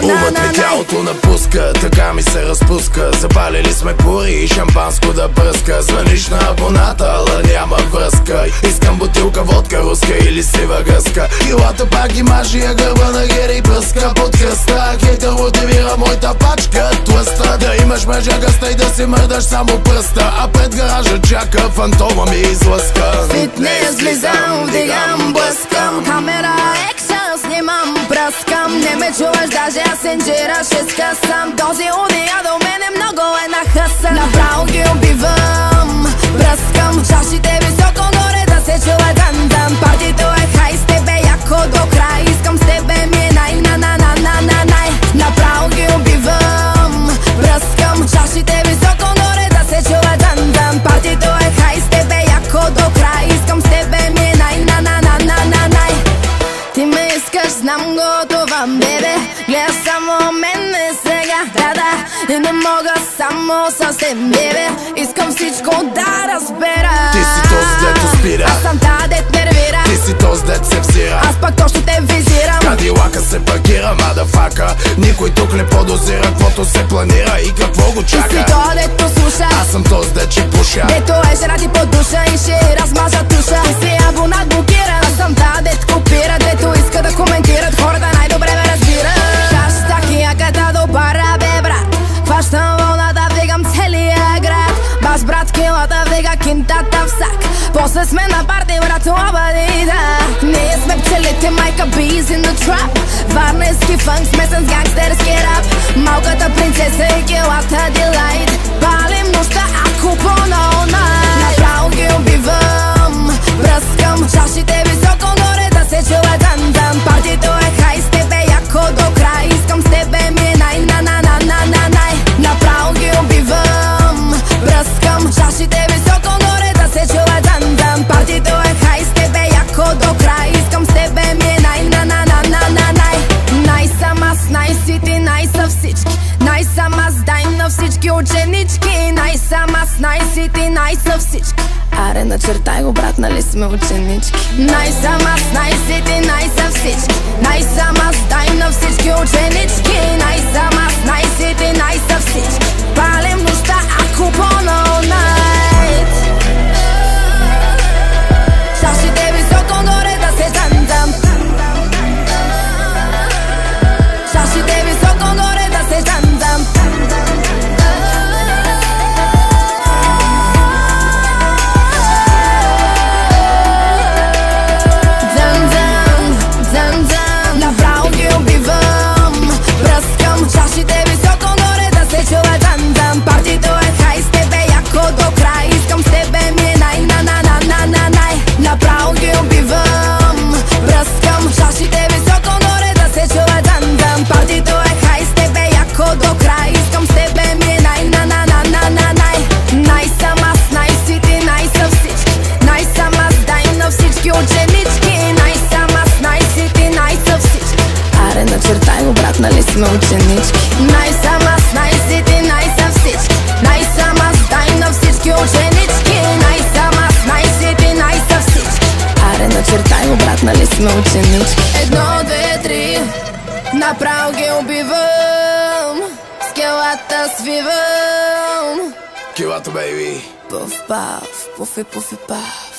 Умът ми тялото напуска, така ми се разпуска. Запалили сме пури и шампанско да бръска. Звъниш на абоната, ала няма връзка. Искам бутилка водка, руска или сива гъска. Килата пак ги мажи, а гърба на Гери пръска под кръста. Хейтър мотивира моята пачка тлъста. Да имаш мъжа гъста и да си мърдаш само пръста. А пред гаража чака фантома ми излъска. Фитнес влизам, вдигам, блъскам. Камера, екшън, снимам, пръскам. Не ме чуваш, даже аз инжира ще скъсам. Този уния до мене много е на хъса. Направо ги убивам, бръскам. Чашите високо горе да се чува дан-дан. Партито е хай, с тебе яко до край. Искам с тебе ми е най-на-на-на-на-на-най. Направо ги убивам, бръскам. Чашите високо горе да се чува дан-дан. Партито е хай, с тебе яко до край. Искам с тебе ми е най-на-на-на-на-на-най. Ти ме искаш, знам го това, бебе. Гледа само мене сега, да-да. И не мога само съвсем, бебе. Искам всичко да разбера. Ти си този, дето спира. Аз съм та, дет нервира. Ти си този, дет се взира. Аз пак точно те визирам. Кадилака се паркира, мадафака. Никой тук не подозира каквото се планира и какво го чака. Ти си то, дето слуша. Аз съм този, дет ще пуша. Дето е жена ти по душа и ще размажа туша. Ти си абонат блокиран. Аз съм та, дет копира. Дето иска да коментират, хората най-добре ме разбират. Хаштаг яката до пара, бе брат. Хващам вълната, вдигам целия град. Баш брат, килата вдига кинтата в сак. После сме на парти, брат, обади, да. Ние сме пчелите, майка bees in the trap. Варненски фънк, смесен с гангстерски рап. Малката принцеса и килата дилайт. Палим нощта, ако по-all night. Направо ги убивам, бръскам. Чашите високо горе да се чува дан-дан. Партито е хай, с тебе яко до край. Искам с тебе ми е най-на-на-на-на-на-най. Направо ги убивам, бръскам. Чашите високо горе да се чува дан-дан. Партито е хай, с тебе яко до край. Искам с тебе ми е най-на-на-на-на-на-най. Най-сам аз, най-си ти, най-са всички. Най-сам аз, дай на всички ученички. Най-сам аз, най-си ти, най-са всички. Аре, начертай го, брат, нали сме ученички. Най-сам аз, най-си ти, най-са всички. Най-сам аз, дай на всички ученички. Най-сам аз, най-си ти, най-са всички. Палим нощта, ако по-all night. Чашите високо горе да се дан-дан. Чашите високо горе да се дан-дан. Направо ги убивам, бръскам. Чашите високо горе да се чува дан-дан. Партито е хай, с тебе яко до край. Искам с тебе ми е най-на-на-на-на-на-най. Направо ги убивам, бръскам. Чашите високо горе да се чува дан-дан. Партито е хай, с тебе яко до край. Искам с тебе ми е най-на-на-на-на-на-най. Най-сам аз, най-си ти, най-са всички. Най-сам аз, дай на всички ученички. Най-сам аз, най-си ти, най-са всички. Аре, начертай го, брат, нали сме ученички. Най-сам аз, най-си ти, най-са всички. Най-сам аз, дай на всички ученички. Най-сам аз, най-си ти, най-са всички. Аре, начертай го, брат, нали сме ученички. 1, 2, 3. Направо ги убивам. Скелата свивам. Килата, бейби. Пуф, паф, пуфи, пуфи, паф.